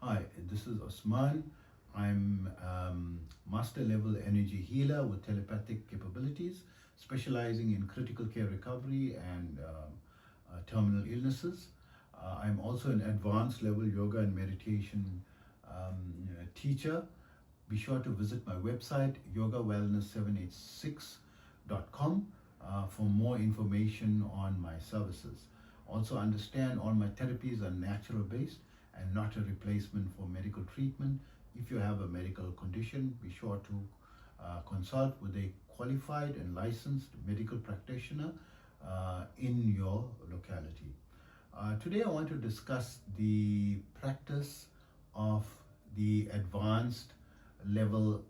Hi, this is Osman. I'm Master Level Energy Healer with telepathic capabilities, specializing in critical care recovery and terminal illnesses. I'm also an advanced level yoga and meditation teacher. Be sure to visit my website yogawellness786.com for more information on my services. Also understand all my therapies are natural based and not a replacement for medical treatment. If you have a medical condition, be sure to consult with a qualified and licensed medical practitioner in your locality. Today I want to discuss the practice of the advanced level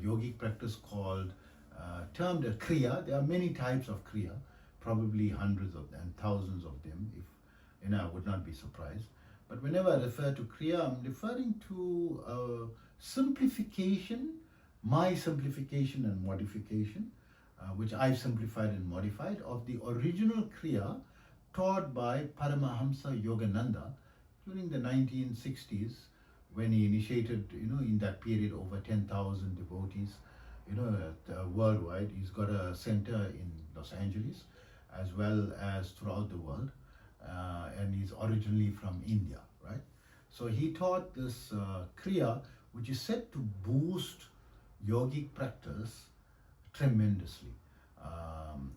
yogic practice called termed a KRIYA. There are many types of KRIYA, probably hundreds of them, thousands of them, if I would not be surprised. But whenever I refer to KRIYA, I'm referring to simplification, my simplification and modification, which I've simplified and modified, of the original KRIYA taught by Paramahamsa Yogananda during the 1960s, when he initiated, in that period, over 10,000 devotees, worldwide. He's got a center in Los Angeles as well as throughout the world. And he's originally from India, right? So he taught this KRIYA, which is said to boost yogic practice tremendously.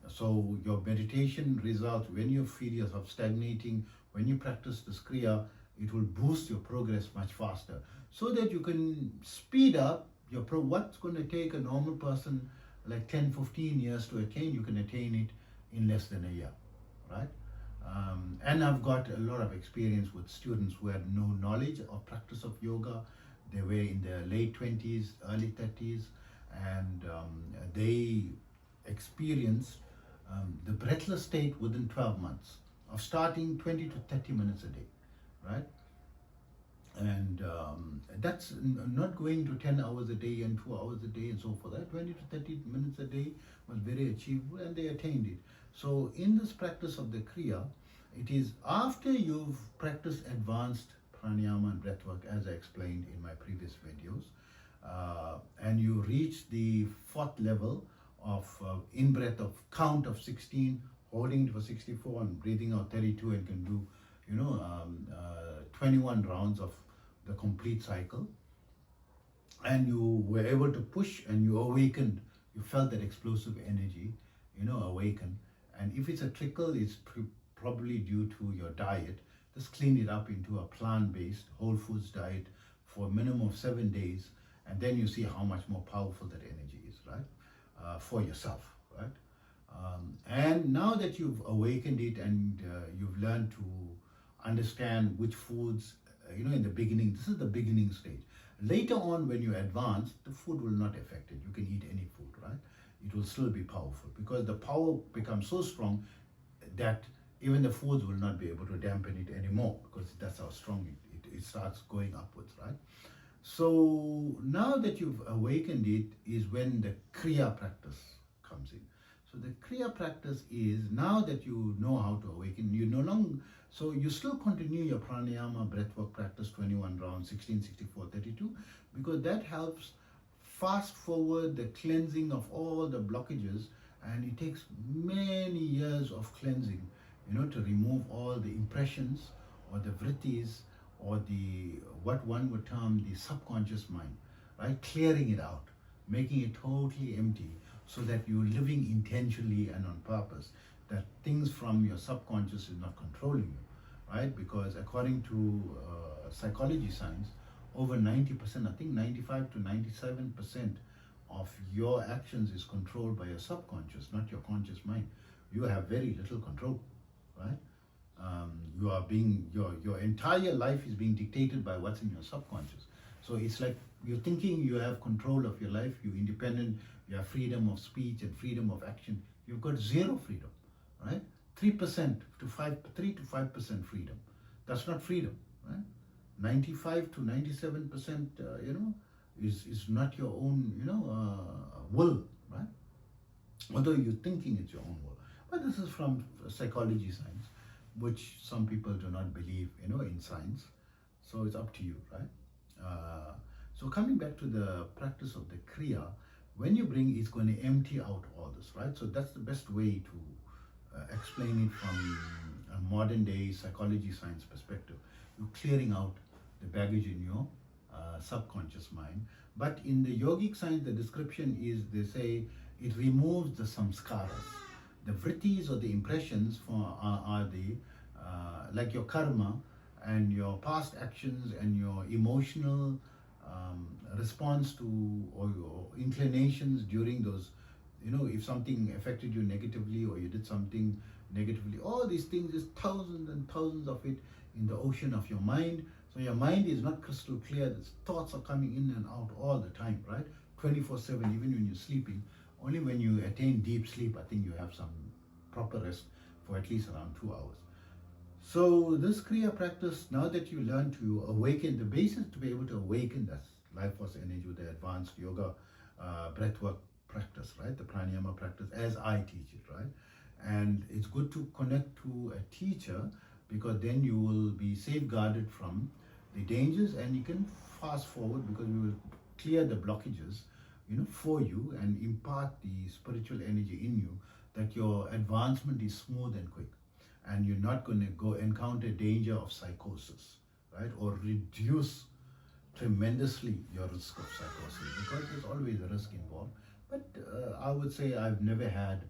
So your meditation results, when you feel yourself stagnating, when you practice this KRIYA, it will boost your progress much faster, so that you can speed up your what's going to take a normal person like 10-15 years to attain, you can attain it in less than a year, right? And I've got a lot of experience with students who had no knowledge or practice of yoga. They were in their late 20s, early 30s, and they experienced the breathless state within 12 months of starting 20 to 30 minutes a day, right? And that's not going to 10 hours a day and 2 hours a day and so forth. That 20 to 30 minutes a day was very achievable, and they attained it. So in this practice of the KRIYA, it is after you've practiced advanced pranayama and breathwork, as I explained in my previous videos, and you reach the fourth level of in-breath of count of 16, holding it for 64 and breathing out 32, and can do 21 rounds of the complete cycle, and you were able to push and you awakened, you felt that explosive energy, awaken. And if it's a trickle, it's probably due to your diet. Just clean it up into a plant-based whole foods diet for a minimum of 7 days, and then you see how much more powerful that energy is, right? For yourself, right? And now that you've awakened it and you've learned to understand which foods, in the beginning, this is the beginning stage. Later on, when you advance, the food will not affect it. You can eat any food, right? It will still be powerful, because the power becomes so strong that even the foods will not be able to dampen it anymore, because that's how strong it starts going upwards, right? So now that you've awakened it is when the KRIYA practice comes in. So the KRIYA practice is, now that you know how to awaken, you no longer, so you still continue your pranayama breathwork practice, 21 rounds, 16, 64, 32, because that helps fast forward the cleansing of all the blockages, and it takes many years of cleansing, to remove all the impressions or the vrittis or the, what one would term the subconscious mind, right? Clearing it out, making it totally empty, so that you're living intentionally and on purpose, that things from your subconscious is not controlling you, right? Because according to psychology science, over 90%, I think 95 to 97% of your actions is controlled by your subconscious, not your conscious mind. You have very little control, right? You are being, your entire life is being dictated by what's in your subconscious. So it's like you're thinking you have control of your life, you're independent, you have freedom of speech and freedom of action. You've got zero freedom, right? 3 to 5% freedom. That's not freedom, right? 95 to 97%, is not your own, will, right? Although you're thinking it's your own will. But this is from psychology science, which some people do not believe, in science. So it's up to you, right? So coming back to the practice of the Kriya, when you bring, it's going to empty out all this, right? So that's the best way to explain it from a modern day psychology science perspective. You're clearing out the baggage in your subconscious mind. But in the yogic science, the description is, they say, it removes the samskaras. The vrittis or the impressions are the like your karma and your past actions and your emotional response to, or your inclinations during those, if something affected you negatively or you did something negatively, all these things, is thousands and thousands of it in the ocean of your mind. So your mind is not crystal clear. The thoughts are coming in and out all the time, right? 24/7, even when you're sleeping. Only when you attain deep sleep, I think you have some proper rest for at least around 2 hours. So this Kriya practice, now that you learn to awaken, the basis to be able to awaken that life force energy with the advanced yoga breathwork practice, right? The pranayama practice, as I teach it, right? And it's good to connect to a teacher, because then you will be safeguarded from the dangers, and you can fast forward, because we will clear the blockages, for you, and impart the spiritual energy in you, that your advancement is smooth and quick, and you're not going to go encounter danger of psychosis, right? Or reduce tremendously your risk of psychosis, because there's always a risk involved. But I would say I've never had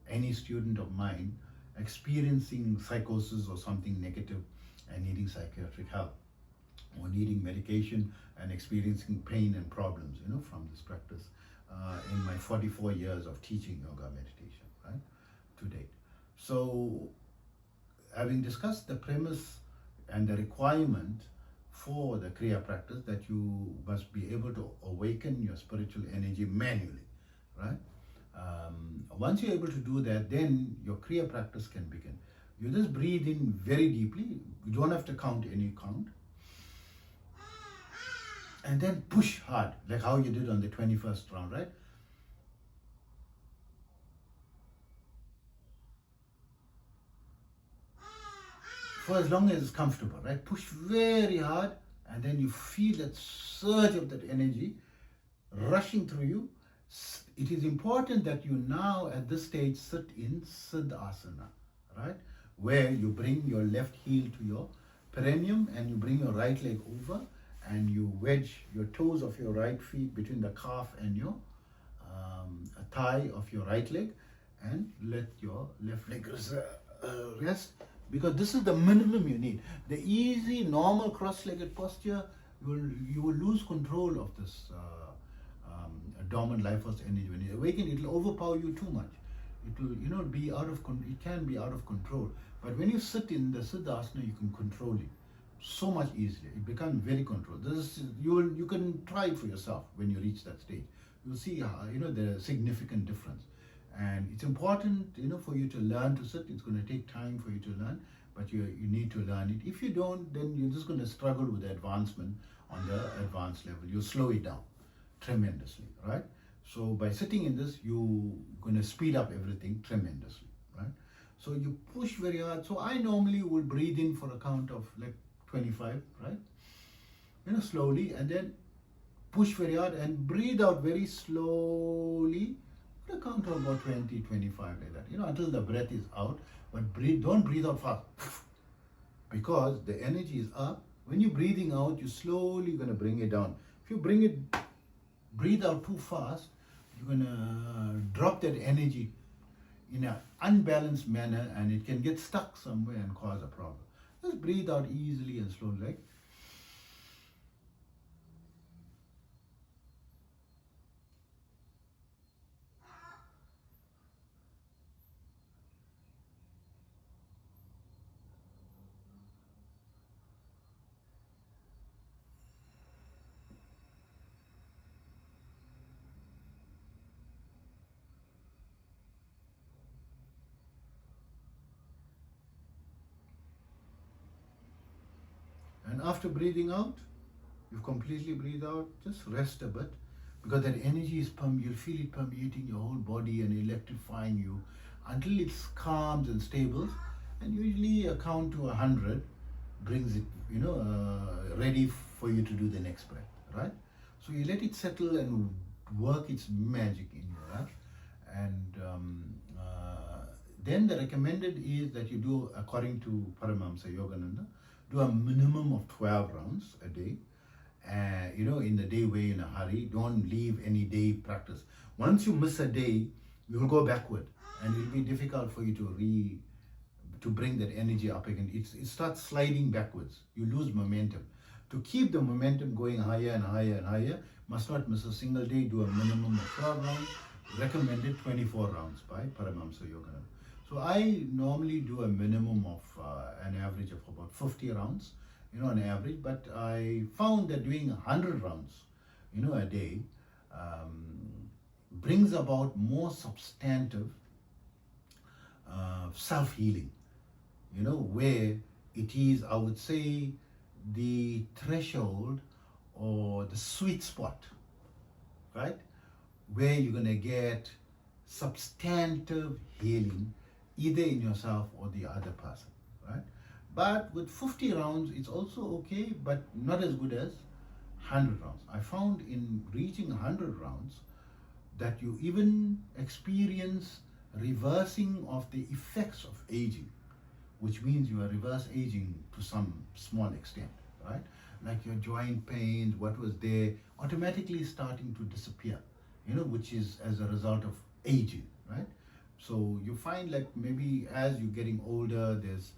any student of mine experiencing psychosis or something negative and needing psychiatric help, or needing medication and experiencing pain and problems, from this practice in my 44 years of teaching yoga meditation, right, to date. So having discussed the premise and the requirement for the Kriya practice, that you must be able to awaken your spiritual energy manually, right? Once you're able to do that, then your Kriya practice can begin. You just breathe in very deeply. You don't have to count any count. And then push hard, like how you did on the 21st round, right? For as long as it's comfortable, right? Push very hard, and then you feel that surge of that energy rushing through you. It is important that you now at this stage sit in Siddhasana, right? Where you bring your left heel to your perineum, and you bring your right leg over, and you wedge your toes of your right feet between the calf and your thigh of your right leg, and let your left leg rest, because this is the minimum you need. The easy, normal cross-legged posture, you will lose control of this dormant life force energy. When you awaken, it will overpower you too much. It will, be out of it can be out of control. But when you sit in the Siddhasana, you can control it so much easier. It becomes very controlled. You can try it for yourself when you reach that stage. You'll see the significant difference. And it's important, for you to learn to sit. It's going to take time for you to learn, but you need to learn it. If you don't, then you're just going to struggle with the advancement on the advanced level. You'll slow it down tremendously, right? So by sitting in this, you're going to speed up everything tremendously, right? So you push very hard. So I normally will breathe in for a count of like 25, right? Slowly, and then push very hard and breathe out very slowly for a count of about 20, 25, like that, until the breath is out. But don't breathe out fast, because the energy is up. When you're breathing out, you're slowly going to bring it down. If you breathe out too fast, you're going to drop that energy in an unbalanced manner, and it can get stuck somewhere and cause a problem. Just breathe out easily and slowly, like. And after breathing out, you've completely breathed out, just rest a bit, because that energy is you'll feel it permeating your whole body and electrifying you until it's calms and stable. And usually a count to 100, brings it, ready for you to do the next breath, right? So you let it settle and work its magic in you, right? And then the recommended is that you do, according to Paramahamsa Yogananda, do a minimum of 12 rounds a day. In the day where you're in a hurry, don't leave any day practice. Once you miss a day, you will go backward, and it will be difficult for you to bring that energy up again. It starts sliding backwards. You lose momentum. To keep the momentum going higher and higher and higher, must not miss a single day. Do a minimum of 12 rounds. Recommended 24 rounds by Paramahamsa Yogananda. So I normally do a minimum of an average of about 50 rounds, on average. But I found that doing 100 rounds, a day, brings about more substantive self-healing, where it is, I would say, the threshold or the sweet spot, right? Where you're going to get substantive healing either in yourself or the other person, right? But with 50 rounds, it's also okay, but not as good as 100 rounds. I found in reaching 100 rounds that you even experience reversing of the effects of aging, which means you are reverse aging to some small extent, right? Like your joint pains, what was there, automatically starting to disappear, which is as a result of aging, right? So you find like maybe as you're getting older, there's,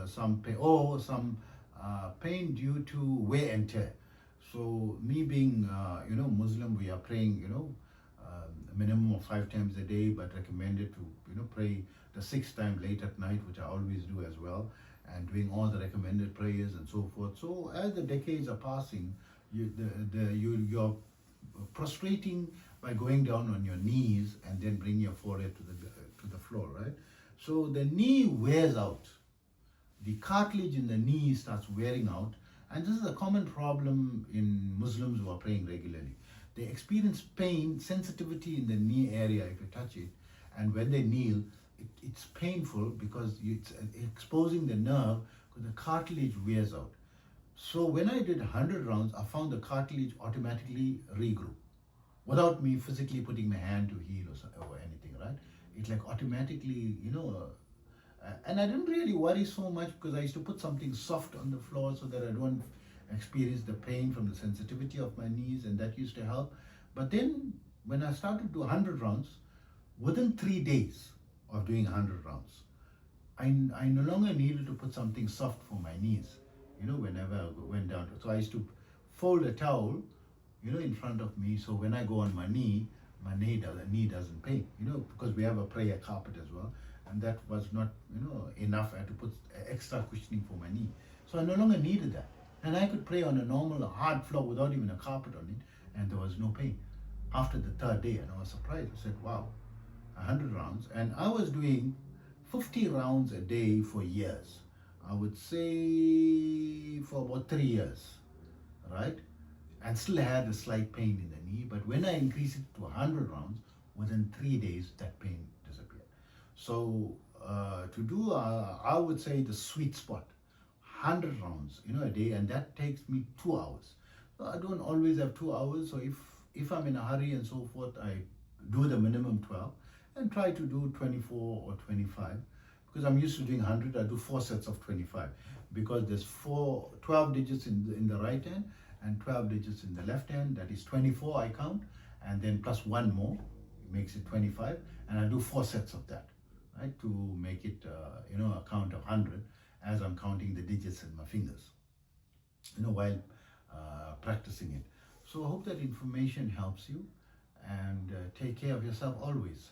some pain, or some pain due to wear and tear. So me being, Muslim, we are praying, a minimum of 5 times a day, but recommended to, pray the 6th time late at night, which I always do as well, and doing all the recommended prayers and so forth. So as the decades are passing, you're prostrating by going down on your knees and then bring your forehead to the floor, right? So the knee wears out. The cartilage in the knee starts wearing out, and this is a common problem in Muslims who are praying regularly. They experience pain, sensitivity in the knee area if you touch it, and when they kneel, it's painful because it's exposing the nerve because the cartilage wears out. So when I did 100 rounds, I found the cartilage automatically regrew without me physically putting my hand to heal or anything, right? It like automatically, and I didn't really worry so much because I used to put something soft on the floor so that I don't experience the pain from the sensitivity of my knees, and that used to help. But then when I started to do 100 rounds, within 3 days of doing 100 rounds, I no longer needed to put something soft for my knees, whenever I went down. So I used to fold a towel, in front of me, so when I go on my knee doesn't pain, because we have a prayer carpet as well, and that was not, enough. I had to put extra cushioning for my knee. So I no longer needed that. And I could pray on a normal hard floor without even a carpet on it, and there was no pain. After the 3rd day, and I was surprised. I said, wow, 100 rounds. And I was doing 50 rounds a day for years. I would say for about 3 years, right? And still had a slight pain in the knee. But when I increased it to 100 rounds, within 3 days, that pain disappeared. So to do, I would say the sweet spot, 100 rounds, a day, and that takes me 2 hours. So I don't always have 2 hours. So if I'm in a hurry and so forth, I do the minimum 12 and try to do 24 or 25. Because I'm used to doing 100, I do 4 sets of 25. Because there's 12 digits in the right hand and 12 digits in the left hand. That is 24 I count, and then plus 1 more, it makes it 25. And I do 4 sets of that, right, to make it, a count of 100 as I'm counting the digits in my fingers, while practicing it. So I hope that information helps you, and take care of yourself always.